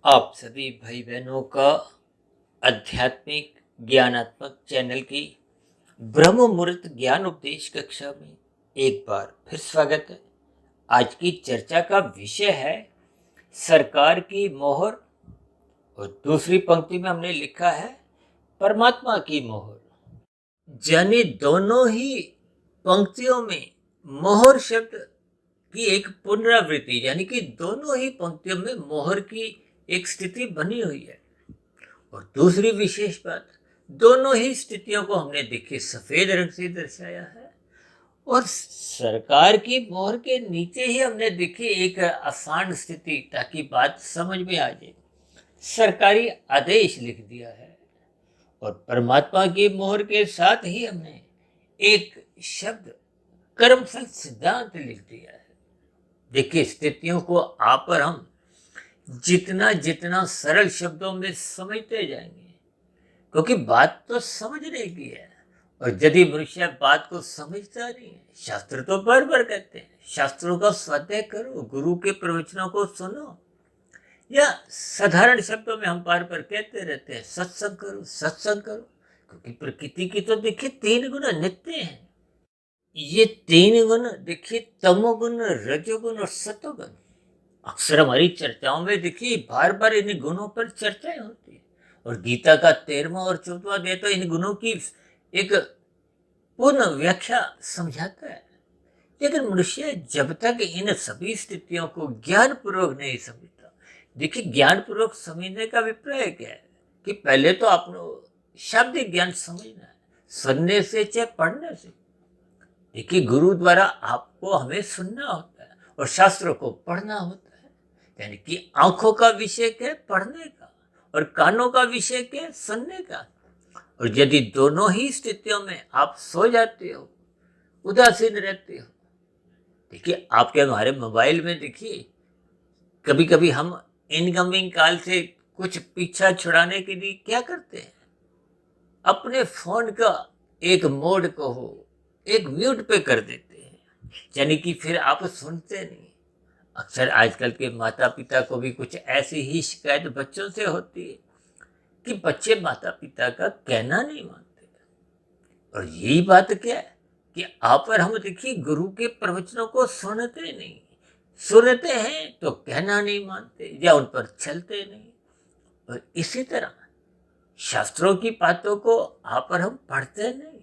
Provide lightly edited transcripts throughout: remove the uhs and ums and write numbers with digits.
आप सभी भाई बहनों का आध्यात्मिक ज्ञानात्मक चैनल की ब्रह्म मुहूर्त ज्ञान उपदेश कक्षा में एक बार फिर स्वागत है। आज की चर्चा का विषय है सरकार की मोहर और दूसरी पंक्ति में हमने लिखा है परमात्मा की मोहर। यानी दोनों ही पंक्तियों में मोहर शब्द की एक पुनरावृत्ति, यानी कि दोनों ही पंक्तियों में मोहर की एक स्थिति बनी हुई है। और दूसरी विशेष बात, दोनों ही स्थितियों को हमने देखिए सफेद रंग से दर्शाया है और सरकार की मोहर के नीचे ही हमने देखी एक आसान स्थिति, ताकि बात समझ में आ जाए, सरकारी आदेश लिख दिया है। और परमात्मा की मोहर के साथ ही हमने एक शब्द कर्मफल सिद्धांत लिख दिया है। देखिए, स्थितियों को आप और हम जितना जितना सरल शब्दों में समझते जाएंगे, क्योंकि बात तो समझने की है। और यदि मनुष्य बात को समझता नहीं है, शास्त्र तो बार बार कहते हैं शास्त्रों का स्वाध्याय करो, गुरु के प्रवचनों को सुनो, या साधारण शब्दों में हम बार बार कहते रहते हैं सत्संग करो सत्संग करो। क्योंकि प्रकृति की तो देखिए 3 गुण नित्य हैं। ये 3 गुण देखिए, तमोगुण, रजोगुण और सतोगुण। अक्सर हमारी चर्चाओं में देखिए बार बार इन गुणों पर चर्चाएं होती है। और गीता का 13वां और 14वां अध्याय तो इन गुणों की एक पूर्ण व्याख्या समझाता है। लेकिन मनुष्य जब तक इन सभी स्थितियों को ज्ञान पूर्वक नहीं समझता, देखिए ज्ञान पूर्वक समझने का अभिप्राय क्या है कि पहले तो आपको शाब्दिक ज्ञान समझना है, सुनने से चाहे पढ़ने से। देखिए, गुरु द्वारा आपको हमें सुनना होता है और शास्त्रों को पढ़ना होता है। यानी कि आंखों का विषय क्या है? पढ़ने का, और कानों का विषय क्या है? सुनने का। और यदि दोनों ही स्थितियों में आप सो जाते हो, उदासीन रहते हो, देखिए आपके हमारे मोबाइल में देखिए कभी कभी हम इनकमिंग कॉल से कुछ पीछा छुड़ाने के लिए क्या करते हैं, अपने फोन का एक मोड को हो एक म्यूट पे कर देते हैं। यानी कि फिर आप सुनते नहीं। अक्सर आजकल के माता पिता को भी कुछ ऐसी ही शिकायत बच्चों से होती है कि बच्चे माता पिता का कहना नहीं मानते। और यही बात क्या है कि आप और हम देखिए गुरु के प्रवचनों को सुनते नहीं, सुनते हैं तो कहना नहीं मानते या उन पर चलते नहीं। और इसी तरह शास्त्रों की बातों को आप और हम पढ़ते नहीं,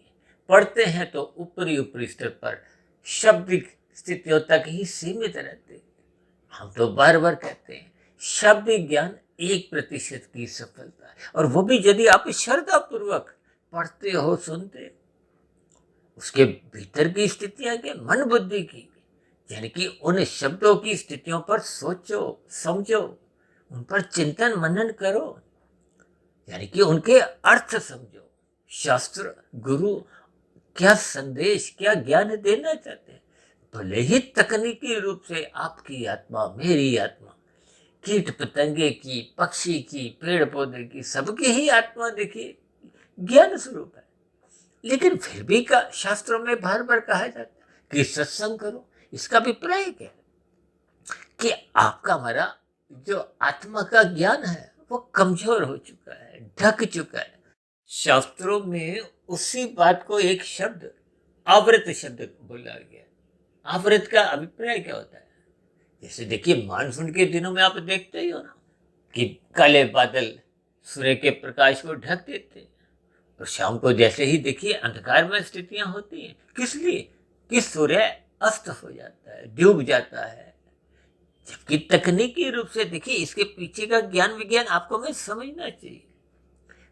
पढ़ते हैं तो ऊपरी ऊपरी स्तर पर शाब्दिक स्थितियों तक ही सीमित रहते हैं। हम तो बार बार कहते हैं शाब्दिक ज्ञान 1% की सफलता है, और वो भी यदि आप श्रद्धा पूर्वक पढ़ते हो सुनते हो। उसके भीतर की स्थितियां क्या? मन बुद्धि की, यानी कि उन शब्दों की स्थितियों पर सोचो समझो, उन पर चिंतन मनन करो, यानी कि उनके अर्थ समझो। शास्त्र गुरु क्या संदेश क्या ज्ञान देना चाहते हैं। भले ही तकनीकी रूप से आपकी आत्मा मेरी आत्मा, कीट पतंगे की, पक्षी की, पेड़ पौधे की, सबकी ही आत्मा देखिए ज्ञान स्वरूप है। लेकिन फिर भी का शास्त्रों में बार बार कहा जाता है कि सत्संग करो। इसका अभिप्राय क्या है कि आपका हमारा जो आत्मा का ज्ञान है वो कमजोर हो चुका है, ढक चुका है। शास्त्रों में उसी बात को एक शब्द आवृत शब्द बोला गया। आवृत का अभिप्राय क्या होता है? जैसे देखिए मानसून के दिनों में आप देखते ही हो ना कि काले बादल सूर्य के प्रकाश को ढक देते हैं, और शाम को जैसे ही देखिए अंधकारमय स्थितियां होती हैं। किस लिए? कि सूर्य अस्त हो जाता है, डूब जाता है। जबकि तकनीकी रूप से देखिए इसके पीछे का ज्ञान विज्ञान आपको हमें समझना चाहिए।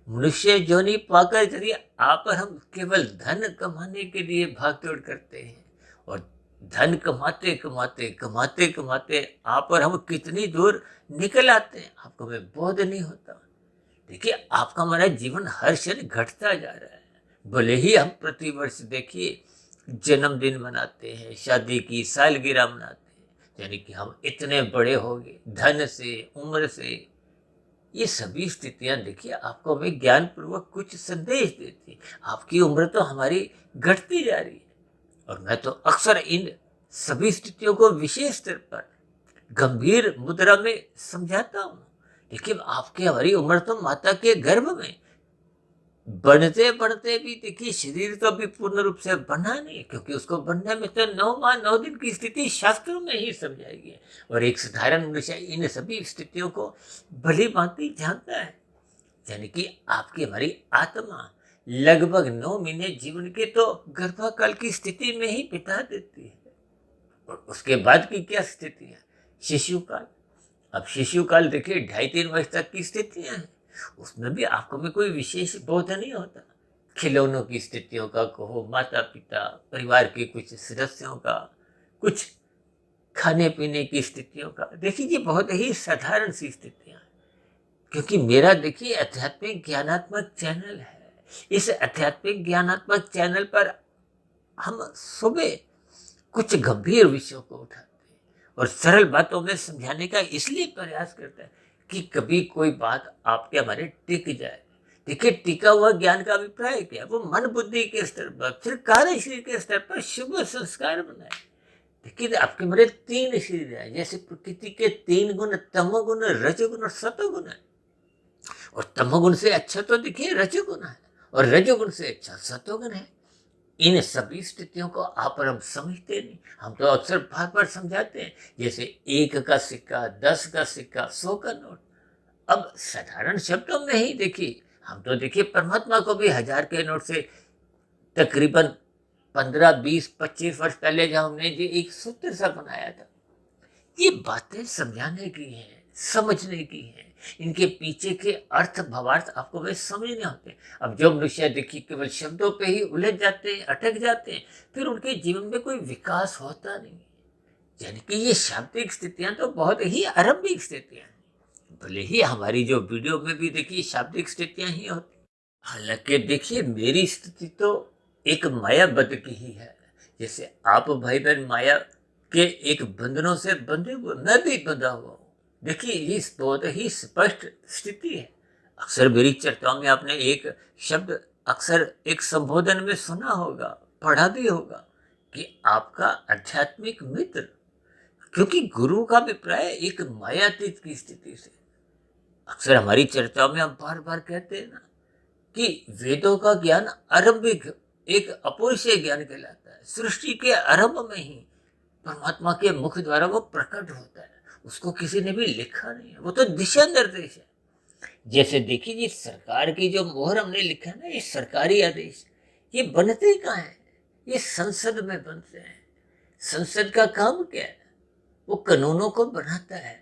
मनुष्य जोनी पाकर यदि आप और हम केवल धन कमाने के लिए भागदौड़ करते हैं, और धन कमाते कमाते कमाते कमाते आप और हम कितनी दूर निकल आते हैं आपको हमें बोध नहीं होता। देखिए आपका हमारा जीवन हर क्षण घटता जा रहा है। भले ही हम प्रतिवर्ष देखिए जन्मदिन मनाते हैं, शादी की सालगिरह मनाते हैं, यानी कि हम इतने बड़े हो गए धन से उम्र से। ये सभी स्थितियां देखिए आपको हमें ज्ञान पूर्वक कुछ संदेश देती। आपकी उम्र तो हमारी घटती जा रही है, और मैं तो अक्सर इन सभी स्थितियों को विशेष स्तर पर गंभीर मुद्रा में समझाता हूँ देखिए आपकी हमारी उम्र तो माता के गर्भ में, बढ़ते बढ़ते भी देखिए शरीर तो अभी पूर्ण रूप से बना नहीं, क्योंकि उसको बनने में तो 9 माह 9 दिन की स्थिति शास्त्रों में ही समझाई गई है। और एक साधारण मनुष्य इन सभी स्थितियों को भली भांति जानता है। यानी कि आपकी हमारी आत्मा लगभग 9 महीने जीवन के तो गर्भाकाल की स्थिति में ही बिता देती है। और उसके बाद की क्या स्थिति है? शिशु काल। अब शिशु काल देखिए 2.5-3 वर्ष तक की स्थितियां हैं। उसमें भी आपको में कोई विशेष बोध नहीं होता। खिलौनों की स्थितियों का कहो, माता पिता परिवार के कुछ सदस्यों का, कुछ खाने पीने की स्थितियों का, देखिए ये बहुत ही साधारण सी स्थितियां हैं। क्योंकि मेरा देखिए आध्यात्मिक ज्ञानात्मक चैनल है। इस आध्यात्मिक ज्ञानात्मक चैनल पर हम सुबह कुछ गंभीर विषयों को उठाते हैं और सरल बातों में समझाने का इसलिए प्रयास करते हैं कि कभी कोई बात आपके हमारे टिक जाए। देखिए टिका हुआ ज्ञान का अभिप्राय क्या है? वो मन बुद्धि के स्तर पर, फिर कार्य शरीर के स्तर पर शुभ संस्कार बनाए। देखिए आपके हमारे 3 शरीर है, जैसे प्रकृति के 3 गुण, तमोगुण, रजोगुण और सतोगुण है। और तमोगुण से अच्छा तो देखिए रजोगुण है, और रजोगुण से अच्छा सतोगुण है। इन सभी स्थितियों को आप और हम समझते नहीं। हम तो अक्सर बार बार समझाते हैं, जैसे 1 का सिक्का, 10 का सिक्का, 100 का नोट। अब साधारण शब्दों में ही देखिए, हम तो देखिए परमात्मा को भी 1000 के नोट से तकरीबन 15, 20, 25 वर्ष पहले जब हमने ये एक सूत्र सा बनाया था, ये बातें समझाने की हैं, समझने की हैं। इनके पीछे के अर्थ भावार्थ आपको वे समझने होते हैं। अब जो मनुष्य देखिए केवल शब्दों पे ही उलझ जाते हैं, अटक जाते हैं, फिर उनके जीवन में कोई विकास होता नहीं। यानी कि ये शाब्दिक स्थितियां तो बहुत ही आरंभिक स्थितियां हैं। भले ही हमारी जो वीडियो में भी देखिए शाब्दिक स्थितियां ही होती। हालांकि देखिए मेरी स्थिति तो एक मायाबद्ध की ही है। जैसे आप भाई बहन माया के एक बंधनों से बंधे हुए, मैं भी बंधा हुआ हूँ। देखिए ये बहुत ही स्पष्ट स्थिति है। अक्सर मेरी चर्चाओं में आपने एक शब्द अक्सर एक संबोधन में सुना होगा, पढ़ा भी होगा, कि आपका आध्यात्मिक मित्र। क्योंकि गुरु का अभिप्राय एक मायातीत की स्थिति से। अक्सर हमारी चर्चाओं में हम बार बार कहते हैं ना कि वेदों का ज्ञान आरंभिक एक अपौरुषीय ज्ञान कहलाता है। सृष्टि के आरंभ में ही परमात्मा के मुख द्वारा वो प्रकट होता है। उसको किसी ने भी लिखा नहीं है, वो तो दिशा निर्देश है। जैसे देखिए जी सरकार की जो मोहर हमने लिखा है ना, ये सरकारी आदेश, ये बनते कहाँ है? ये संसद में बनते हैं। संसद का काम क्या है? वो कानूनों को बनाता है।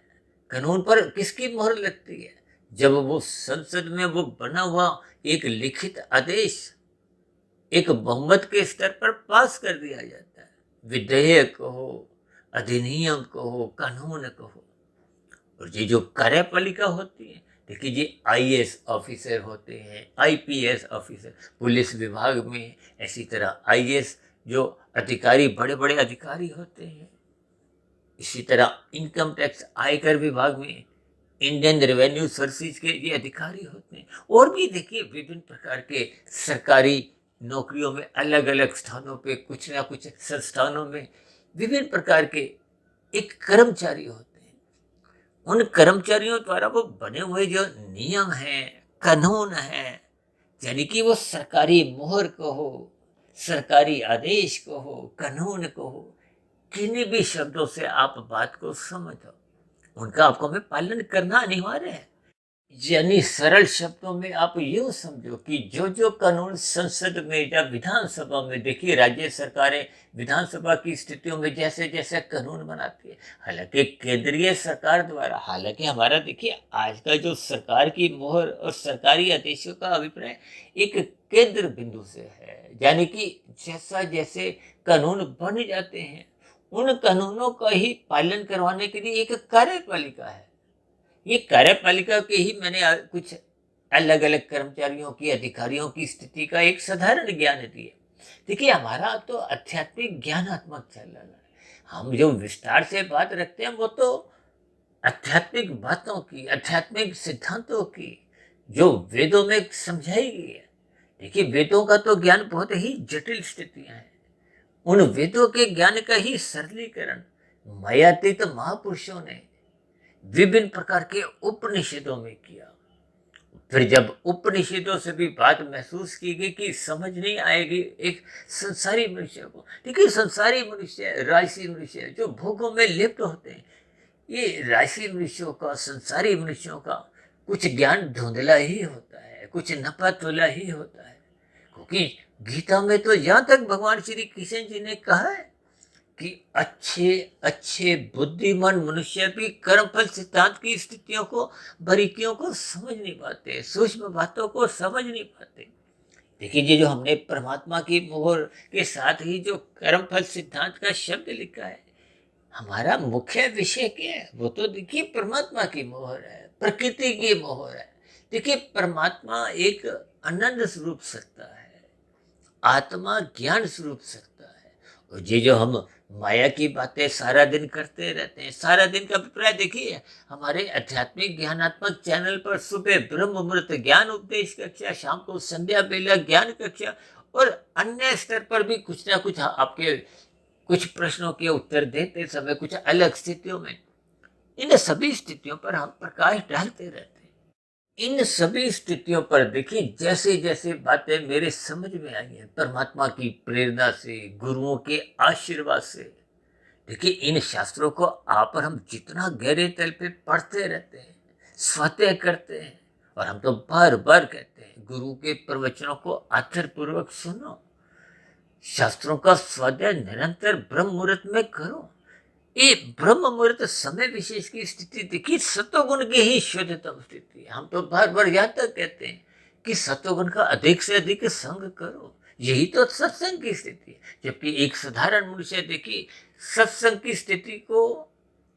कानून पर किसकी मोहर लगती है? जब वो संसद में वो बना हुआ एक लिखित आदेश एक बहुमत के स्तर पर पास कर दिया जाता है। विधेयक कहो, अधिनियम कहो, कानून कहो। और ये जो कार्यपालिका होती है, देखिए जी आईएएस ऑफिसर होते हैं, आईपीएस ऑफिसर पुलिस विभाग में, इसी तरह आईएएस जो अधिकारी बड़े बड़े अधिकारी होते हैं, इसी तरह इनकम टैक्स आयकर विभाग में इंडियन रेवेन्यू सर्विस के ये अधिकारी होते हैं। और भी देखिए विभिन्न प्रकार के सरकारी नौकरियों में अलग अलग स्थानों पे कुछ ना कुछ संस्थानों में विभिन्न प्रकार के एक कर्मचारी होते हैं। उन कर्मचारियों द्वारा वो बने हुए जो नियम हैं, कानून हैं, यानी कि वो सरकारी मोहर कहो, सरकारी आदेश कहो, कानून कहो, किन्हीं भी शब्दों से आप बात को समझो, उनका आपको में पालन करना अनिवार्य है। यानी सरल शब्दों में आप यूं समझो कि जो जो कानून संसद में या विधानसभा में, देखिए राज्य सरकारें विधानसभा की स्थितियों में जैसे जैसे कानून बनाती है, हालांकि केंद्रीय सरकार द्वारा, हालांकि हमारा देखिए आज का जो सरकार की मोहर और सरकारी आदेशों का अभिप्राय एक केंद्र बिंदु से है। यानी कि जैसा जैसे कानून बन जाते हैं, उन कानूनों का ही पालन करवाने के लिए एक कार्यपालिका है। ये कार्यपालिका के ही मैंने कुछ अलग अलग कर्मचारियों की, अधिकारियों की स्थिति का एक साधारण ज्ञान दिया। देखिए हमारा तो आध्यात्मिक ज्ञानात्मक चैनल है। हम जो विस्तार से बात रखते हैं वो तो आध्यात्मिक बातों की, आध्यात्मिक सिद्धांतों की, जो वेदों में समझाई गई है। देखिए वेदों का तो ज्ञान बहुत ही जटिल स्थितियां हैं। उन वेदों के ज्ञान का ही सरलीकरण मायातीत महापुरुषों ने विभिन्न प्रकार के उपनिषदों में किया। फिर जब उपनिषदों से भी बात महसूस की गई कि समझ नहीं आएगी एक संसारी मनुष्य को। देखिए, संसारी मनुष्य, राजसी मनुष्य जो भोगों में लिप्त होते हैं, ये राशि मनुष्यों का, संसारी मनुष्यों का कुछ ज्ञान धुंधला ही होता है, कुछ नपा तुला ही होता है। क्योंकि गीता में तो यहाँ तक भगवान श्री कृष्ण जी ने कहा है कि अच्छे अच्छे बुद्धिमान मनुष्य भी कर्मफल सिद्धांत की स्थितियों को, बारीकियों को समझ नहीं पाते, सूक्ष्म बातों को समझ नहीं पाते। देखिए, ये जो हमने परमात्मा की मोहर के साथ ही जो कर्मफल सिद्धांत का शब्द लिखा है, हमारा मुख्य विषय क्या है? वो तो देखिए परमात्मा की मोहर है, प्रकृति की मोहर है। देखिए, परमात्मा एक आनंद स्वरूप सत्ता है, आत्मा ज्ञान स्वरूप सत्ता है। और ये जो हम माया की बातें सारा दिन करते रहते हैं, सारा दिन का अभिप्राय देखिए, हमारे आध्यात्मिक ज्ञानात्मक चैनल पर सुबह ब्रह्म मुहूर्त ज्ञान उपदेश कक्षा, शाम को संध्या बेला ज्ञान कक्षा, और अन्य स्तर पर भी कुछ ना कुछ आपके कुछ प्रश्नों के उत्तर देते समय कुछ अलग स्थितियों में, इन सभी स्थितियों पर हम प्रकाश डालते रहते हैं। इन सभी स्थितियों पर देखिए, जैसे जैसे बातें मेरे समझ में आई हैं परमात्मा की प्रेरणा से, गुरुओं के आशीर्वाद से, देखिए इन शास्त्रों को आप और हम जितना गहरे तल पे पढ़ते रहते हैं, स्वतः करते हैं, और हम तो बार बार कहते हैं गुरु के प्रवचनों को आदर पूर्वक सुनो, शास्त्रों का स्वाध्याय निरंतर ब्रह्म मुहूर्त में करो। ये ब्रह्म मुहूर्त समय विशेष की स्थिति देखिए, सतोगुण की ही शुद्धतम स्थिति है। हम तो बार बार यहाँ तक कहते हैं कि सतोगुण का अधिक से अधिक संग करो, यही तो सत्संग की स्थिति है। जबकि एक साधारण मनुष्य देखिए सत्संग की स्थिति को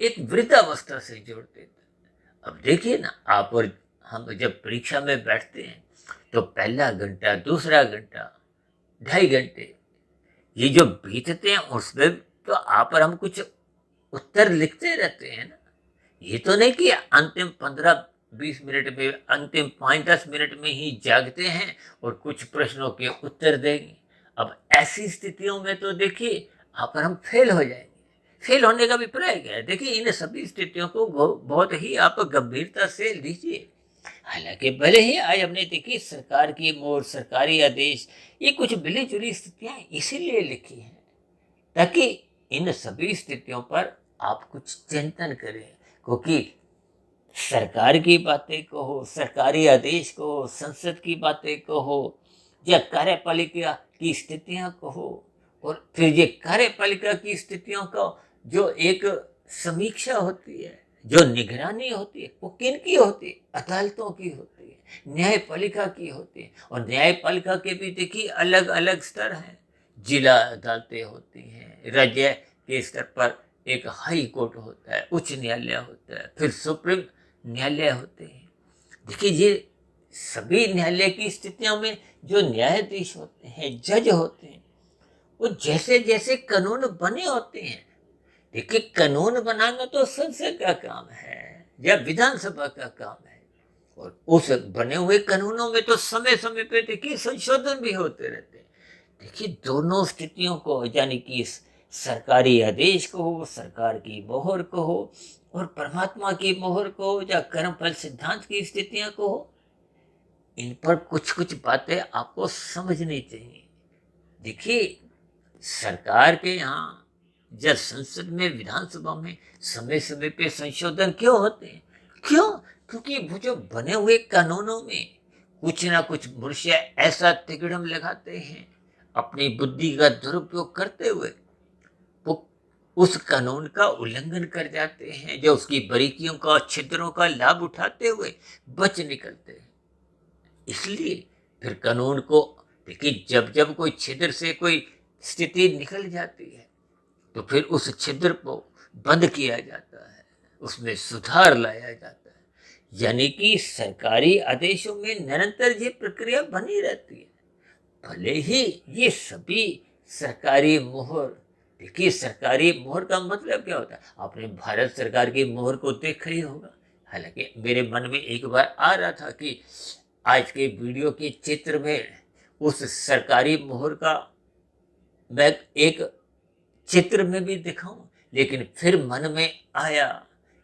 एक वृद्धावस्था से जोड़ते थे। अब देखिए ना, आप और हम जब परीक्षा में बैठते हैं तो पहला घंटा, दूसरा घंटा, 2.5 घंटे ये जो बीतते हैं उसमें तो आप और हम कुछ उत्तर लिखते रहते हैं ना। ये तो नहीं कि अंतिम 15-20 मिनट में, अंतिम 5-10 मिनट में ही जागते हैं और कुछ प्रश्नों के उत्तर देंगे। अब ऐसी स्थितियों में तो देखिए आप और हम फेल हो जाएंगे। फेल होने का अभिप्राय क्या है? देखिए, इन सभी स्थितियों को बहुत ही आप गंभीरता से लीजिए। हालांकि भले ही आज हमने देखी सरकार की मोहर, सरकारी आदेश, ये कुछ मिली जुली स्थितियां इसीलिए लिखी हैं ताकि इन सभी स्थितियों पर आप कुछ चिंतन करें। क्योंकि सरकार की बातें कहो, सरकारी आदेश कहो, संसद की बातें कहो, या कार्यपालिका की स्थितियां कहो, और फिर ये कार्यपालिका की स्थितियों का जो एक समीक्षा होती है, जो निगरानी होती है, वो किन की होती है? अदालतों की होती है, न्यायपालिका की होती है। और न्यायपालिका के भी देखिए अलग अलग स्तर हैं। जिला अदालतें होती हैं, राज्य के स्तर पर एक हाई कोर्ट होता है, उच्च न्यायालय होता है, फिर सुप्रीम न्यायालय होते हैं। देखिए, ये सभी न्यायालय की स्थितियों में जो न्यायाधीश होते हैं, जज होते हैं, वो जैसे जैसे कानून बने होते हैं, देखिए कानून बनाना तो संसद का काम है या विधानसभा का काम है, और उस बने हुए कानूनों में तो समय समय पे देखिए संशोधन भी होते रहते हैं। देखिए, दोनों स्थितियों को, यानी कि सरकारी आदेश को हो, सरकार की मोहर को हो, और परमात्मा की मोहर को हो, या कर्मफल सिद्धांत की स्थितियां को हो, इन पर कुछ कुछ बातें आपको समझनी चाहिए। देखिए, सरकार के यहाँ या संसद में, विधानसभा में समय समय पे संशोधन क्यों होते हैं? क्यों? क्योंकि वो जो बने हुए कानूनों में कुछ ना कुछ मनुष्य ऐसा तिकड़म लगाते हैं, अपनी बुद्धि का दुरुपयोग करते हुए वो उस कानून का उल्लंघन कर जाते हैं, जो उसकी बारीकियों का, छिद्रों का लाभ उठाते हुए बच निकलते हैं। इसलिए फिर कानून को देखिए, जब जब कोई छिद्र से कोई स्थिति निकल जाती है तो फिर उस छिद्र को बंद किया जाता है, उसमें सुधार लाया जाता है। यानी कि सरकारी आदेशों में निरंतर ये प्रक्रिया बनी रहती है। भले ही ये सभी सरकारी मोहर, देखिए सरकारी मोहर का मतलब क्या होता है? आपने भारत सरकार की मोहर को देखा ही होगा। हालांकि मेरे मन में एक बार आ रहा था कि आज के वीडियो के चित्र में उस सरकारी मोहर का मैं एक चित्र में भी दिखाऊं, लेकिन फिर मन में आया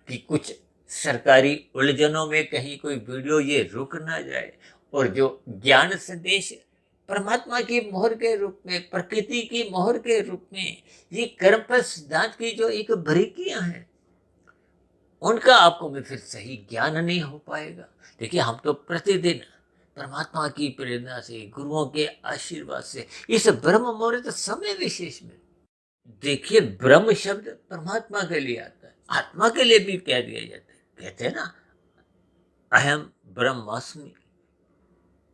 कि कुछ सरकारी उलझनों में कहीं कोई वीडियो ये रुक ना जाए, और जो ज्ञान संदेश परमात्मा की मोहर के रूप में, प्रकृति की मोहर के रूप में, ये कर्मफल सिद्धांत की जो एक बारीकियां हैं, उनका आपको में फिर सही ज्ञान नहीं हो पाएगा। देखिए, हम तो प्रतिदिन परमात्मा की प्रेरणा से, गुरुओं के आशीर्वाद से, इस ब्रह्म मुहूर्त समय विशेष में, देखिए, ब्रह्म शब्द परमात्मा के लिए आता है, आत्मा के लिए भी कह दिया जाता है। कहते हैं ना, अहम ब्रह्मास्मि।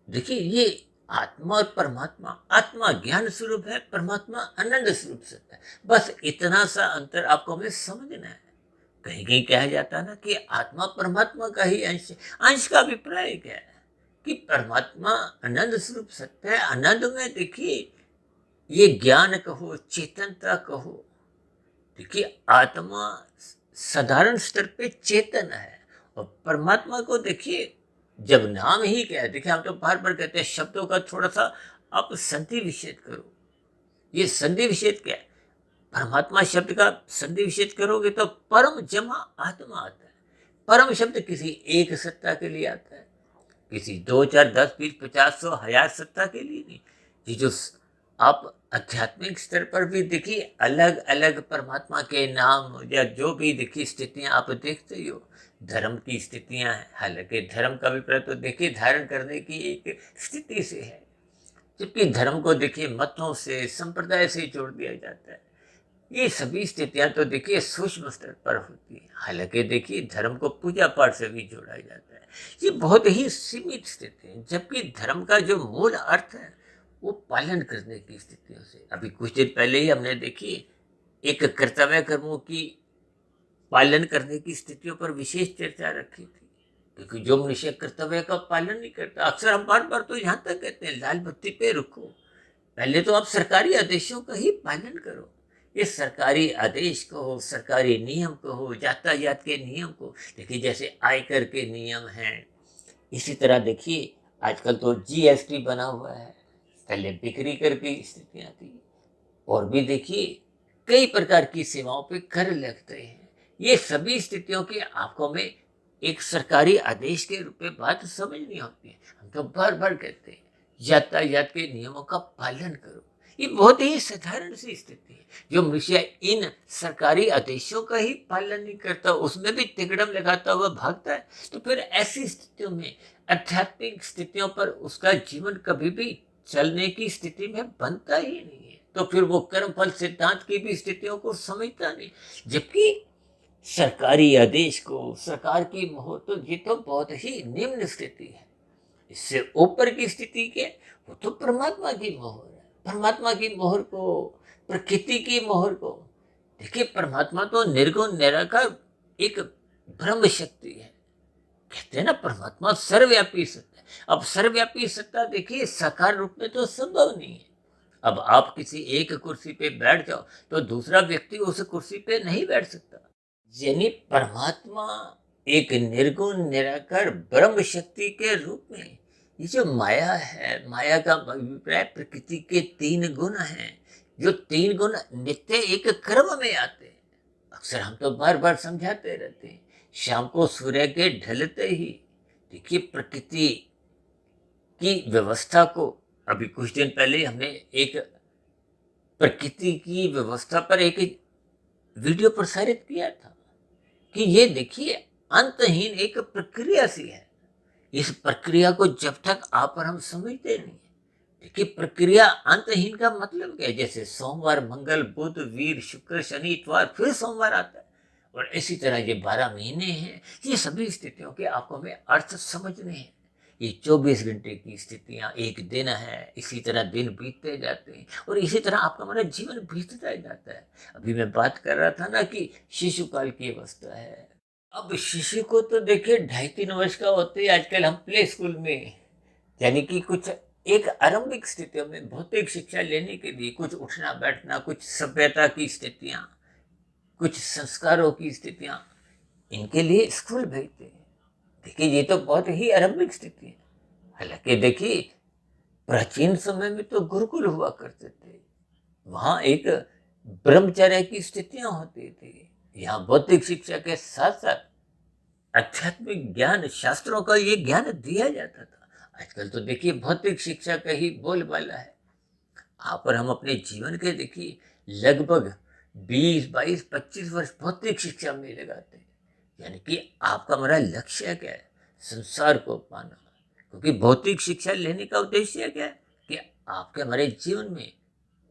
देखिए, ये आत्मा और परमात्मा, आत्मा ज्ञान स्वरूप है, परमात्मा आनंद स्वरूप से है। बस इतना सा अंतर आपको हमें समझना है। कहीं कहीं कहा जाता है ना कि आत्मा परमात्मा का ही अंश। अंश का अभिप्राय क्या है कि परमात्मा आनंद स्वरूप सत्य है। आनंद में देखिए, ये ज्ञान कहो, चेतनता कहो, देखिए, आत्मा साधारण स्तर पे चेतन है, और परमात्मा को देखिए, जब नाम ही क्या है, देखिए, हम तो बार बार कहते हैं शब्दों का थोड़ा सा आप संधि विच्छेद करो। ये संधि विच्छेद क्या है? परमात्मा शब्द का संधि विच्छेद करोगे तो परम जमा आत्मा आता है। परम शब्द किसी एक सत्ता के लिए आता है, किसी 2, 4, 10, 20, 50, 100, 1000 सत्ता के लिए नहीं। ये जो आप आध्यात्मिक स्तर पर भी देखिए, अलग अलग परमात्मा के नाम या जो भी देखिए स्थितियां आप देखते ही हो, धर्म की स्थितियां हैं। हालांकि धर्म का अभिप्राय तो देखिए धारण करने की एक स्थिति से है, जबकि धर्म को देखिए मतों से, संप्रदाय से जोड़ दिया जाता है। ये सभी स्थितियां तो देखिए सूक्ष्म स्तर पर होती है। हालांकि देखिए, धर्म को पूजा पाठ से भी जोड़ा जाता है। ये बहुत ही सीमित स्थिति है, जबकि धर्म का जो मूल अर्थ है वो पालन करने की स्थितियों से। अभी कुछ दिन पहले ही हमने देखी एक कर्तव्य कर्मों की पालन करने की स्थितियों पर विशेष चर्चा रखी थी, क्योंकि जो मनुष्य कर्तव्य का पालन नहीं करता, अक्सर हम बार बार तो यहाँ तक कहते हैं, लाल बत्ती पे रुको, पहले तो आप सरकारी आदेशों का ही पालन करो। ये सरकारी आदेश कहो, सरकारी नियम कहो, यातायात के नियम को देखिए, जैसे आयकर के नियम हैं, इसी तरह देखिए आजकल तो जीएसटी बना हुआ है, पहले बिक्री कर की स्थितियाँ थी, और भी देखिए कई प्रकार की सेवाओं पे कर लगते हैं। ये सभी स्थितियों की आपको में एक सरकारी आदेश के रूप में बात समझनी होती है। हम तो बार बार कहते हैं यातायात के नियमों का पालन करो। ये बहुत ही साधारण सी स्थिति है। जो मनुष्य इन सरकारी आदेशों का ही पालन नहीं करता, उसमें भी तिगड़म लगाता हुआ भागता है, तो फिर ऐसी स्थितियों में आध्यात्मिक स्थितियों पर उसका जीवन कभी भी चलने की स्थिति में बनता ही नहीं है। तो फिर वो कर्मफल सिद्धांत की भी स्थितियों को समझता नहीं। जबकि सरकारी आदेश को, सरकार की मोहर, तो ये तो बहुत ही निम्न स्थिति है। इससे ऊपर की स्थिति क्या है? वो तो परमात्मा की मोहर है। परमात्मा की मोहर को, प्रकृति की मोहर को देखिए, परमात्मा तो निर्गुण निराकार एक ब्रह्म शक्ति है। कहते हैं ना, परमात्मा सर्वव्यापी सत्ता है। अब सर्वव्यापी सत्ता देखिए साकार रूप में तो संभव नहीं है। अब आप किसी एक कुर्सी पे बैठ जाओ तो दूसरा व्यक्ति उस कुर्सी पे नहीं बैठ सकता। यानी परमात्मा एक निर्गुण निराकार ब्रह्म शक्ति के रूप में, ये जो माया है, माया का अभिप्राय प्रकृति के 3 गुण हैं, जो 3 गुण नित्य एक क्रम में आते हैं। अक्सर हम तो बार बार समझाते रहते हैं, शाम को सूर्य के ढलते ही देखिए प्रकृति की व्यवस्था को, अभी कुछ दिन पहले हमने एक प्रकृति की व्यवस्था पर एक वीडियो प्रसारित किया था कि ये देखिए अंतहीन एक प्रक्रिया सी है। इस प्रक्रिया को जब तक आप और हम समझते नहीं, देखिए प्रक्रिया अंतहीन का मतलब क्या है? जैसे सोमवार, मंगल, बुध, वीर, शुक्र, शनि, इतवार, फिर सोमवार आता है, और इसी तरह ये 12 महीने हैं। ये सभी स्थितियों के आपको हमें अर्थ समझने हैं। ये 24 घंटे की स्थितियां एक दिन है, इसी तरह दिन बीतते जाते हैं, और इसी तरह आपका हमारा जीवन बीतता जाता है। अभी मैं बात कर रहा था ना कि शिशु काल की अवस्था है। अब शिशु को तो देखिए 2.5-3 वर्ष का होते ही आजकल हम प्ले स्कूल में, यानी कि कुछ एक आरंभिक स्थितियों में भौतिक शिक्षा लेने के लिए, कुछ उठना बैठना, कुछ सभ्यता की स्थितियां, कुछ संस्कारों की स्थितियां, इनके लिए स्कूल भेजते हैं। देखिए, ये तो बहुत ही आरंभिक स्थिति है। हालांकि देखिए, प्राचीन समय में तो गुरुकुल हुआ करते थे, वहां एक ब्रह्मचर्य की स्थितियां होती थी। यहाँ भौतिक शिक्षा के साथ साथ आध्यात्मिक ज्ञान, शास्त्रों का ये ज्ञान दिया जाता था। आजकल तो देखिए भौतिक शिक्षा का ही बोलबाला है। आप और हम अपने जीवन के देखिए लगभग 20, 22, 25 वर्ष भौतिक शिक्षा में लगाते हैं। यानी कि आपका हमारा लक्ष्य क्या है? संसार को पाना। क्योंकि भौतिक शिक्षा लेने का उद्देश्य क्या है? कि आपके हमारे जीवन में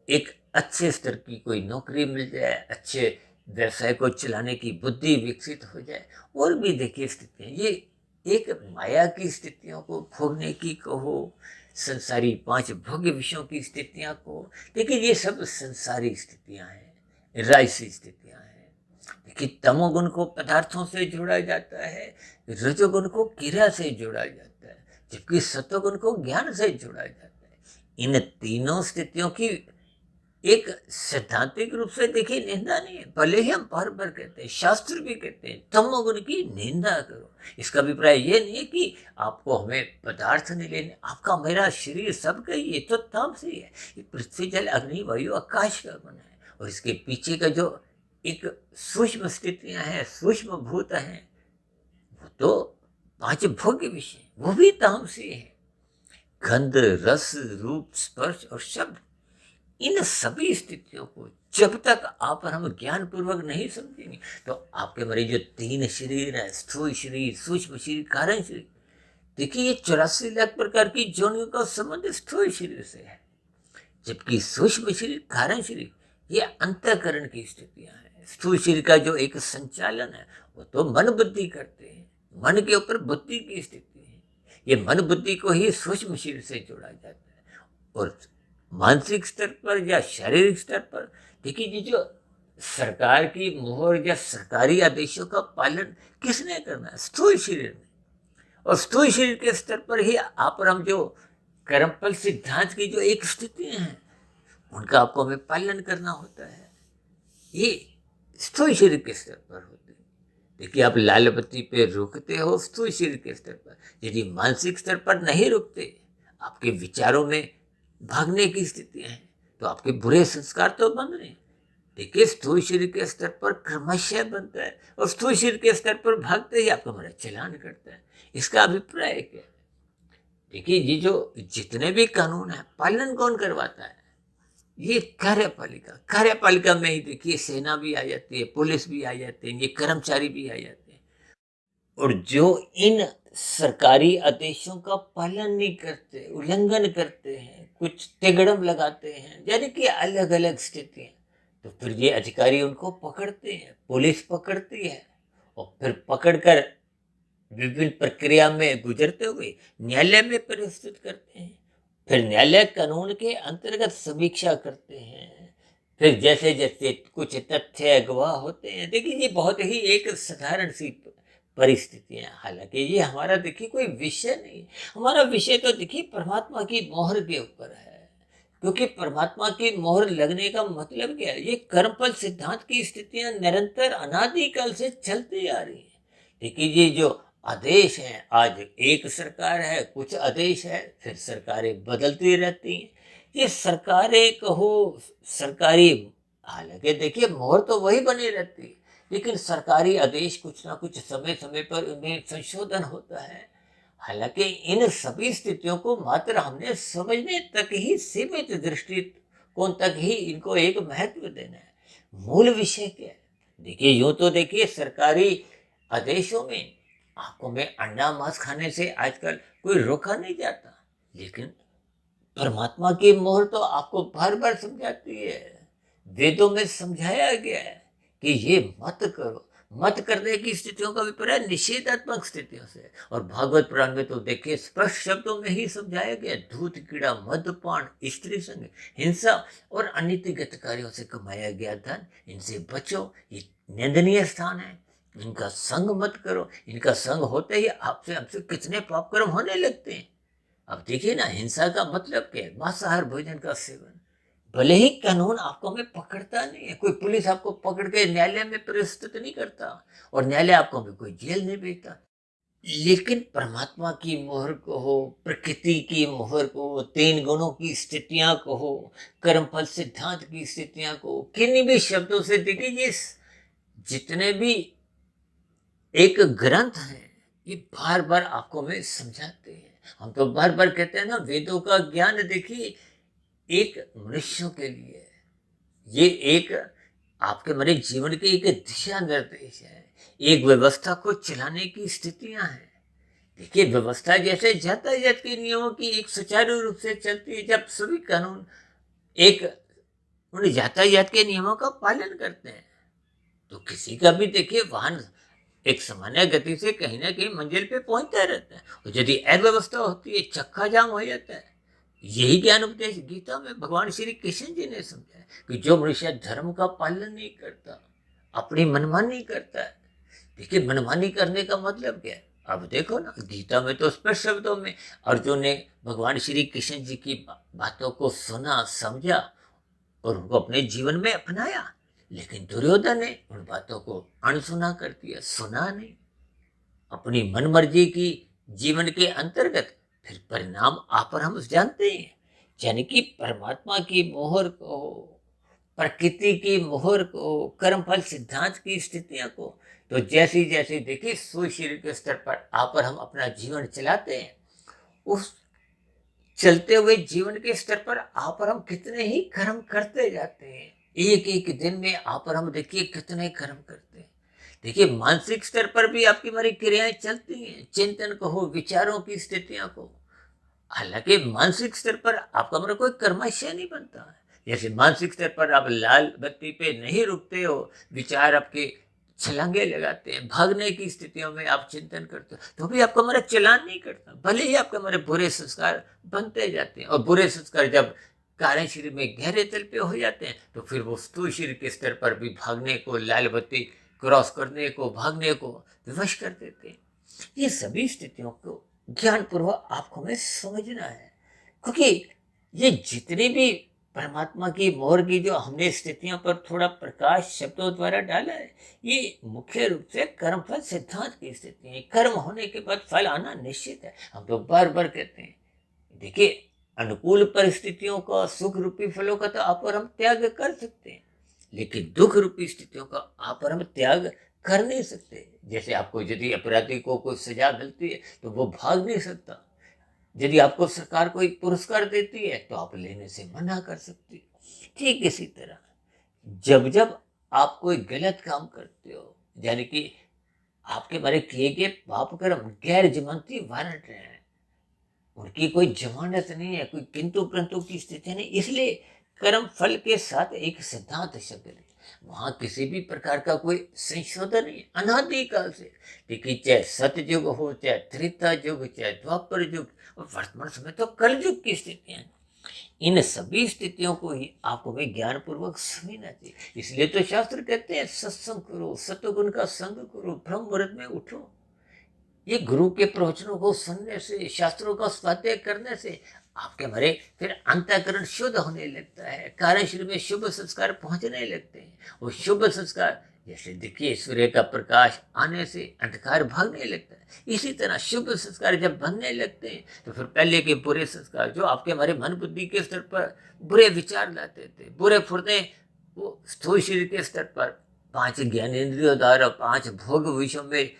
एक अच्छे स्तर की कोई नौकरी मिल जाए, अच्छे व्यवसाय को चलाने की बुद्धि विकसित हो जाए। और भी देखिए स्थितियाँ, ये एक माया की स्थितियों को भोगने की कहो, संसारी 5 भोग्य विषयों की स्थितियाँ को, देखिए ये सब संसारी स्थितियाँ हैं, राजसी स्थितियाँ हैं। देखिए तमोगुण को पदार्थों से जोड़ा जाता है, रजोगुण को क्रिया से जोड़ा जाता है, जबकि सत्वगुण को ज्ञान से जोड़ा जाता है। इन तीनों स्थितियों की एक सैद्धांतिक रूप से देखिए निंदा नहीं है, भले ही हम बार बार कहते हैं, शास्त्र भी कहते हैं तमोगुण की निंदा करो। इसका अभिप्राय ये नहीं है कि आपको हमें पदार्थ नहीं लेने, आपका मेरा शरीर सबका ये तो तामसी है। ये पृथ्वी जल अग्नि वायु आकाश का बना है, और इसके पीछे का जो एक सूक्ष्म स्थितियां हैं, सूक्ष्म भूत हैं, वो तो 5 भोग्य विषय, वो भी तामसी है। गंध, रस, रूप, स्पर्श और शब्द, इन सभी स्थितियों को जब तक आप और हम ज्ञान पूर्वक नहीं समझेंगे, तो आपके हमारे जो 3 शरीर है, स्थूल शरीर, सूक्ष्म शरीर, कारण शरीर, देखिए ये 84 लाख प्रकार की जोनियों का संबंध स्थूल शरीर से है। जबकि सूक्ष्म शरीर, कारण शरीर, ये अंतःकरण की स्थितियां हैं। स्थूल शरीर का जो एक संचालन है वो तो मन बुद्धि करते हैं, मन के ऊपर बुद्धि की स्थिति है। ये मन बुद्धि को ही सूक्ष्म शरीर से जोड़ा जाता है। और मानसिक स्तर पर या शारीरिक स्तर पर देखिए, ये जो सरकार की मोहर या सरकारी आदेशों का पालन किसने करना है? स्थूल शरीर ने। और स्थूल शरीर के स्तर पर ही आप और हम जो कर्मफल सिद्धांत की जो एक स्थितियां हैं, उनका आपको हमें पालन करना होता है। ये स्थूल शरीर के स्तर पर होते हैं। देखिए आप लाल बत्ती पे रुकते हो स्थूल शरीर के स्तर पर, यदि मानसिक स्तर पर नहीं रुकते, आपके विचारों में भागने की स्थितियां हैं, तो आपके बुरे संस्कार तो बन रहे हैं। देखिए स्थूल शरीर के स्तर पर क्रमशः बनता है, और स्थूल शरीर के स्तर पर भागते ही आपका हमारा चलान करता है। इसका अभिप्राय क्या है? देखिए ये जो जितने भी कानून है, पालन कौन करवाता है? ये कार्यपालिका में ही देखिए सेना भी आ जाती है, पुलिस भी आ जाती है, ये कर्मचारी भी आ जाते हैं। और जो इन सरकारी आदेशों का पालन नहीं करते, उल्लंघन करते हैं, कुछ तिगड़म लगाते हैं, यानी कि अलग अलग स्थितियां, तो फिर ये अधिकारी उनको पकड़ते हैं, पुलिस पकड़ती है, और फिर पकड़कर विभिन्न प्रक्रिया में गुजरते हुए न्यायालय में प्रस्तुत करते हैं। फिर न्यायालय कानून के अंतर्गत समीक्षा करते हैं। फिर जैसे जैसे कुछ तथ्य गवाह होते हैं, देखिए ये बहुत ही एक साधारण सी परिस्थितियां। हालांकि ये हमारा देखिए कोई विषय नहीं, हमारा विषय तो देखिए परमात्मा की मोहर के ऊपर है। क्योंकि परमात्मा की मोहर लगने का मतलब क्या है? ये कर्मफल सिद्धांत की स्थितियां निरंतर अनादिकाल से चलती आ रही है। देखिए ये जो आदेश हैं, आज एक सरकार है, कुछ आदेश है, फिर सरकारें बदलती रहती हैं। ये सरकारें कहो, सरकारी, हालांकि देखिए मोहर तो वही बनी रहती है, लेकिन सरकारी आदेश कुछ ना कुछ समय समय पर उनमें संशोधन होता है। हालांकि इन सभी स्थितियों को मात्र हमने समझने तक ही सीमित दृष्टिकोण तक ही इनको एक महत्व देना है। मूल विषय क्या है? देखिए यूं तो देखिए सरकारी आदेशों में आपको में अंडा मांस खाने से आजकल कोई रोका नहीं जाता, लेकिन परमात्मा की मोहर तो आपको बार बार समझाती है। वेदों में समझाया गया है कि ये मत करो। मत करने की स्थितियों का अभिप्राय निषेधात्मक स्थितियों से। और भागवत पुराण में तो देखिए स्पष्ट शब्दों में ही समझाया गया, धूत, कीड़ा, मद्यपान, स्त्री संग, हिंसा और अनितिगत कार्यों से कमाया गया धन, इनसे बचो, ये निंदनीय स्थान है। इनका संग मत करो। इनका संग होते ही आपसे हमसे कितने पाप कर्म होने लगते हैं। अब देखिए ना, हिंसा का मतलब क्या है? मांसाहार भोजन का सेवन। भले ही कानून आपको हमें पकड़ता नहीं है, कोई पुलिस आपको पकड़ के न्यायालय में प्रस्तुत नहीं करता, और न्यायालय आपको हमें कोई जेल नहीं भेजता, लेकिन परमात्मा की मोहर को हो, प्रकृति की मोहर को, 3 गुणों की स्थितियां को हो, कर्मफल सिद्धांत की स्थितियां को, किन्हीं भी शब्दों से देखिए ये जितने भी एक ग्रंथ है, ये बार बार आपको में समझाते हैं। हम तो बार बार कहते हैं ना, वेदों का ज्ञान देखिए एक मनुष्यों के लिए, ये एक आपके मेरे जीवन के एक दिशा निर्देश है, एक व्यवस्था को चलाने की स्थितियां हैं। देखिए, व्यवस्था जैसे यातायात के नियमों की एक सुचारू रूप से चलती है, जब सभी कानून एक उन यातायात के नियमों का पालन करते हैं, तो किसी का भी देखिए वाहन एक सामान्य गति से कहीं ना कहीं मंजिल पे पहुंचता रहता है। और यदि अव्यवस्था होती है, चक्का जाम हो जाता है। यही ज्ञान उपदेश गीता में भगवान श्री कृष्ण जी ने समझाया कि जो मनुष्य धर्म का पालन नहीं करता, अपनी मनमानी करता है। देखिए, मनमानी करने का मतलब क्या है? अब देखो ना, गीता में तो स्पष्ट शब्दों में अर्जुन ने भगवान श्री कृष्ण जी की बातों को सुना, समझा और उनको अपने जीवन में अपनाया। लेकिन दुर्योधन ने उन बातों को अनसुना कर दिया, सुना नहीं, अपनी मनमर्जी की जीवन के अंतर्गत। फिर परिणाम आप और हम जानते हैं, यानी कि परमात्मा की मोहर को, प्रकृति की मोहर को, कर्मफल सिद्धांत की स्थितियों को, तो जैसी जैसी देखिए सूक्ष्म शरीर के स्तर पर आप और हम अपना जीवन चलाते हैं, उस चलते हुए जीवन के स्तर पर आप और हम कितने ही कर्म करते जाते हैं। एक एक दिन में आप और हम देखिए कितने कर्म करते हैं। देखिए, मानसिक स्तर पर भी आपकी हमारी क्रियाएं चलती हैं, चिंतन को हो, विचारों की स्थितियों को। हालांकि मानसिक स्तर पर आपका मेरा कोई कर्माशय नहीं बनता है। जैसे मानसिक स्तर पर आप लाल बत्ती पे नहीं रुकते हो, विचार आपके छलांगे लगाते हैं, भागने की स्थितियों में आप चिंतन करते हो, तो भी आपका मेरा चलान नहीं करता। भले ही आपके मेरे बुरे संस्कार बनते जाते हैं, और बुरे संस्कार जब कारण शरीर में गहरे तल पे हो जाते हैं, तो फिर वो स्थूल शरीर के स्तर पर भी भागने को, लाल बत्ती क्रॉस करने को, भागने को विवश कर देते हैं। ये सभी स्थितियों को ज्ञान पूर्वक आपको हमें समझना है, क्योंकि ये जितनी भी परमात्मा की मोहर की जो हमने स्थितियों पर थोड़ा प्रकाश शब्दों द्वारा डाला है, ये मुख्य रूप से कर्मफल सिद्धांत की स्थिति है। कर्म होने के बाद फल आना निश्चित है। हम तो बार बार कहते हैं, देखिए, अनुकूल परिस्थितियों का, सुख रूपी फलों का तो आप और हम त्याग कर सकते हैं, लेकिन दुख रूपी स्थितियों का आप और हम त्याग कर नहीं सकते। जैसे आपको यदि अपराधी को कोई सजा मिलती है तो वो भाग नहीं सकता। यदि आपको सरकार कोई पुरस्कार देती है तो आप लेने से मना कर सकते। ठीक इसी तरह जब जब आप कोई गलत काम करते हो, यानी कि आपके बारे किए गए पाप कर्म गैर जमानती वारंट हैं, उनकी कोई जमानत नहीं है, कोई किंतु परंतु की स्थिति नहीं, इसलिए कर्म फल के साथ एक सिद्धांत शब्द है। वहां किसी भी प्रकार का कोई संशोधन नहीं, अनादिकाल से। देखिए, चाहे सतयुग हो, चाहे त्रेता युग, चाहे द्वापर युग, और वर्तमान समय तो कल युग की स्थितियां, इन सभी स्थितियों को ही आपको भी ज्ञान पूर्वक समझना चाहिए। इसलिए तो शास्त्र कहते हैं, सत्संग करो, सतगुण का संग करो, ब्रह्म मुहूर्त में उठो। ये गुरु के प्रवचनों को सुनने से, शास्त्रों का स्वाध्याय करने से आपके हमारे फिर अंतःकरण शुद्ध होने लगता है, कार्य शरीर में शुभ संस्कार पहुंचने लगते हैं। वो शुभ संस्कार, जैसे देखिए सूर्य का प्रकाश आने से अंधकार भागने लगता है, इसी तरह शुभ संस्कार जब बनने लगते हैं तो फिर पहले के बुरे संस्कार जो आपके हमारे मन बुद्धि के स्तर पर बुरे विचार लाते थे, बुरे फुर्ते, वो स्थूल शरीर के स्तर पर 5 ज्ञानेंद्रियों द्वारा 5 भोग विषयों में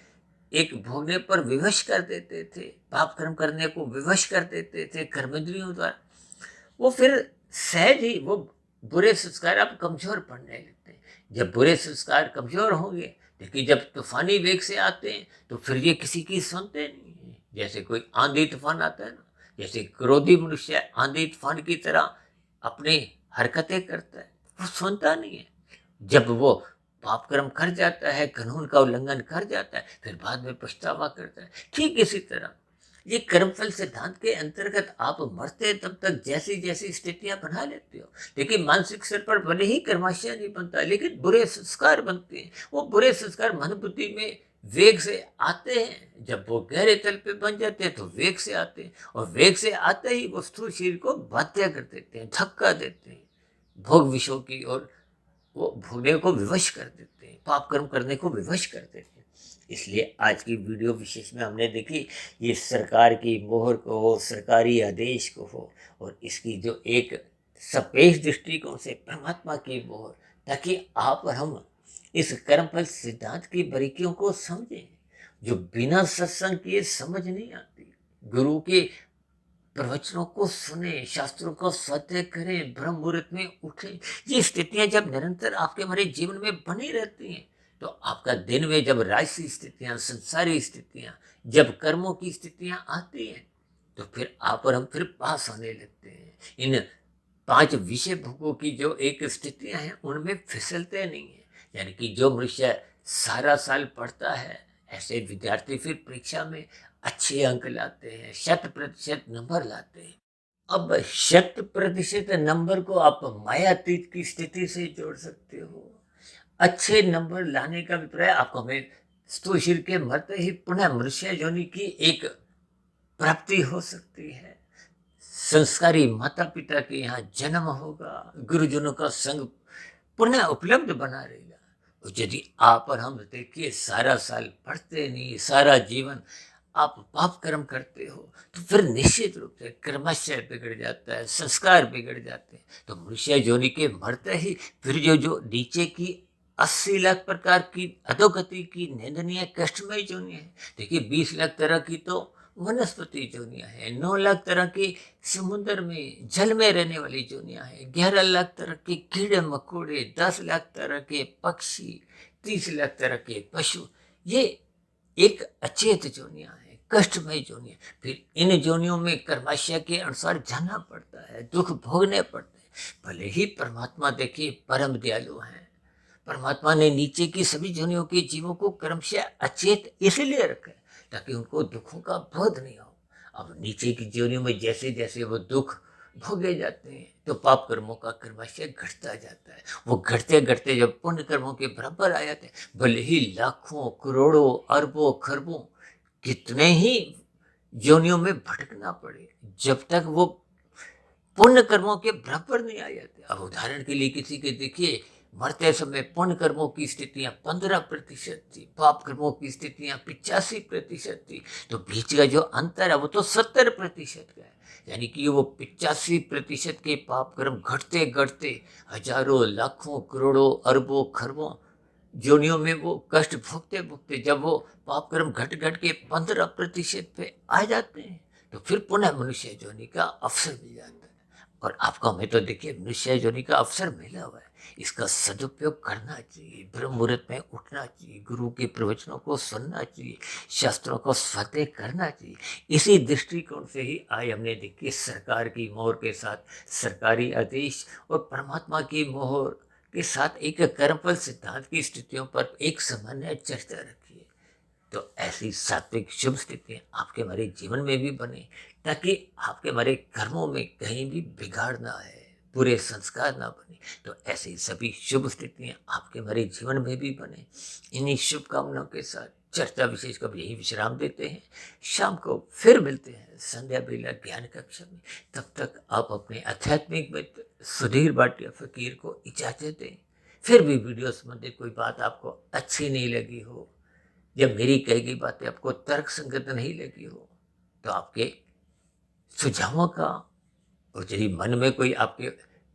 एक भोगने पर विवश कर देते थे, पाप कर्म करने को विवश कर देते थे कर्मेंद्रियों द्वारा। वो फिर सहज ही वो बुरे संस्कार अब कमजोर पड़ने लगते हैं। जब बुरे संस्कार कमजोर होंगे, देखिए जब तूफानी वेग से आते हैं तो फिर ये किसी की सुनते नहीं है। जैसे कोई आंधी तूफान आता है ना, जैसे क्रोधी मनुष्य आंधी तूफान की तरह अपनी हरकतें करता है, वो सुनता नहीं है। जब वो पाप कर्म कर जाता है, कानून का उल्लंघन कर जाता है, फिर बाद में पछतावा करता है। ठीक इसी तरह ये कर्मफल सिद्धांत के अंतर्गत आप मरते तब तक जैसी जैसी स्थितियां बना लेते हो। देखिए, मानसिक स्तर पर भले ही कर्माशय नहीं बनता, लेकिन बुरे संस्कार बनते हैं। वो बुरे संस्कार मन बुद्धि में वेग से आते हैं। जब वो गहरे तल पे बन जाते हैं तो वेग से आते हैं, और वेग से आते ही वो स्थूल शरीर को बाध्य कर देते हैं, धक्का देते हैं भोग विषयों की ओर, वो भोगने को विवश कर देते हैं, पाप कर्म करने को विवश कर देते हैं। इसलिए आज की वीडियो विशेष में हमने देखी, ये सरकार की मोहर को हो, सरकारी आदेश को हो, और इसकी जो एक सपेश दृष्टिकोण से परमात्मा की मोहर, ताकि आप और हम इस कर्मफल सिद्धांत की बारीकियों को समझें। जो बिना सत्संग किए समझ नहीं आती। गुरु के प्रवचनों को सुने, शास्त्रों को स्वाध्याय करें, ब्रह्म मुहूर्त में उठे। ये स्थितियां जब निरंतर आपके हमारे जीवन में बनी रहती हैं, तो आपका दिन में जब राजसी स्थितियां, संसारी स्थितियां, जब कर्मों की स्थितियां आती हैं, तो फिर आप और हम फिर पास होने लगते हैं। इन 5 विषय भोगों की जो एक स्थितियां हैं, उनमें फिसलते नहीं है। यानी कि जो मनुष्य सारा साल पढ़ता है, ऐसे विद्यार्थी फिर परीक्षा में अच्छे अंक लाते हैं, 100% नंबर लाते हैं। अब 100% नंबर को आप मायातीत की स्थिति से जोड़ सकते हो। अच्छे नंबर लाने का अभिप्राय आपको हमें स्थूल शरीर के मरते ही पुनः मनुष्य योनि की एक प्राप्ति हो सकती है। संस्कारी माता पिता के यहाँ जन्म होगा, गुरुजनों का संग पुनः उपलब्ध बना रहेगा। और यदि आप और हम देखिए सारा साल पढ़ते नहीं, सारा जीवन आप पाप कर्म करते हो, तो फिर निश्चित रूप से क्रमशः बिगड़ जाता है, संस्कार बिगड़ जाते हैं। तो मनुष्य योनि के मरते ही फिर जो जो नीचे की 80 लाख प्रकार की अधोगति की निंदनीय कष्टमय योनियां है। देखिए 20 लाख तरह की तो वनस्पति जोनियां हैं, 9 लाख तरह की समुद्र में जल में रहने वाली जोनियां हैं, 11 लाख तरह के कीड़े मकोड़े, 10 लाख तरह के पक्षी, 30 लाख तरह के पशु। ये एक अचेत जोनियां हैं, कष्टमय जोनियां। फिर इन जोनियों में कर्माशय के अनुसार जाना पड़ता है, दुख भोगने पड़ते हैं। भले ही परमात्मा देखिए परम दयालु हैं, परमात्मा ने नीचे की सभी जोनियों के जीवों को क्रमशः अचेत इसलिए रखा है ताकि उनको दुखों का बोध नहीं हो। अब नीचे की जोनियों में जैसे जैसे वो दुख भोगे जाते हैं, तो पाप कर्मों का क्रमशः घटता जाता है। वो घटते घटते जब पुण्य कर्मों के बराबर आ जाते हैं, भले ही लाखों करोड़ों अरबों खरबों कितने ही जोनियों में भटकना पड़े, जब तक वो पुण्य कर्मों के बराबर नहीं आ जाते। अब उदाहरण के लिए किसी के देखिए मरते समय पुण्य कर्मों की स्थितियां 15% थी, पाप कर्मों की स्थितियां 85% थी, तो बीच का जो अंतर है वो तो 70% का है। यानी कि वो 85% के पाप कर्म घटते घटते हजारों लाखों करोड़ों अरबों खरबों जोनियों में वो कष्ट भोगते भोगते जब वो पाप कर्म घट घट के 15% पे आ जाते हैं, तो फिर पुनः मनुष्य जोनि का अवसर मिल जाता है। और आपको हमें तो देखिए मनुष्य योनि का अवसर मिला हुआ है, इसका सदुपयोग करना चाहिए। ब्रह्म मुहूर्त में उठना चाहिए, गुरु के प्रवचनों को सुनना चाहिए, शास्त्रों को स्वाध्याय करना चाहिए। इसी दृष्टिकोण से ही आज हमने देखिए सरकार की मोहर के साथ सरकारी आदेश और परमात्मा की मोहर के साथ एक कर्मफल सिद्धांत की स्थितियों पर एक सामान्य चर्चा रखी है। तो ऐसी सात्विक शुभ स्थितियां आपके हमारे जीवन में भी बने, ताकि आपके हमारे कर्मों में कहीं भी बिगाड़ ना आए, बुरे संस्कार ना बने। तो ऐसी सभी शुभ स्थितियां आपके हमारे जीवन में भी बने। इन्हीं शुभकामनाओं के साथ चर्चा विशेष को यही विश्राम देते हैं। शाम को फिर मिलते हैं संध्या बेला ज्ञान कक्षा में। तब तक आप अपने आध्यात्मिक मित्र सुधीर भाटिया फकीर को इजाजत दें। फिर भी वीडियो संबंधित कोई बात आपको अच्छी नहीं लगी हो, जब मेरी कही गई बातें आपको तर्क संगत नहीं लगी हो, तो आपके सुझावों का, और यदि मन में कोई आपके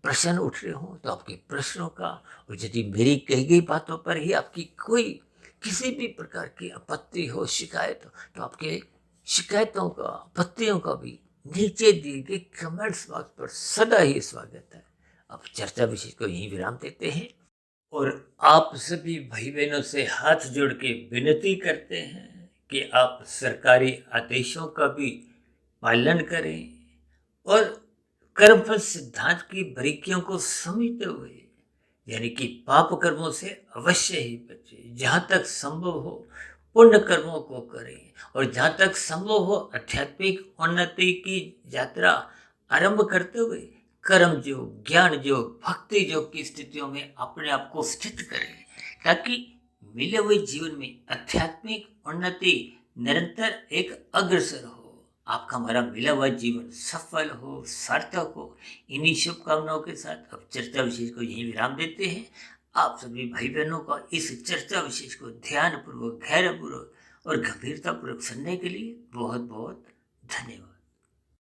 प्रश्न उठ रहे हो तो आपके प्रश्नों का, और यदि मेरी कही गई बातों पर ही आपकी कोई किसी भी प्रकार की आपत्ति हो, शिकायत हो, तो आपके शिकायतों का, आपत्तियों का भी नीचे दिए गए कमेंट्स बॉक्स पर सदा ही स्वागत है। अब चर्चा विशेष को यही विराम देते हैं और आप सभी भाई बहनों से हाथ जोड़ के विनती करते हैं कि आप सरकारी आदेशों का भी पालन करें और कर्मफल सिद्धांत की बारीकियों को समझते हुए, यानी कि पाप कर्मों से अवश्य ही बचें। जहाँ तक संभव हो पुण्य कर्मों को करें, और जहाँ तक संभव हो आध्यात्मिक उन्नति की यात्रा आरंभ करते हुए कर्म योग, ज्ञान योग, भक्ति योग की स्थितियों में अपने आप को स्थित करें, ताकि मिले हुए जीवन में आध्यात्मिक उन्नति निरंतर एक अग्रसर हो। आपका हमारा मिला हुआ जीवन सफल हो, सार्थक हो। इन्हीं शुभकामनाओं के साथ अब चर्चा विशेष को यही विराम देते हैं। आप सभी भाई बहनों का इस चर्चा विशेष को ध्यानपूर्वक, गहरपूर्वक और गंभीरतापूर्वक सुनने के लिए बहुत बहुत धन्यवाद।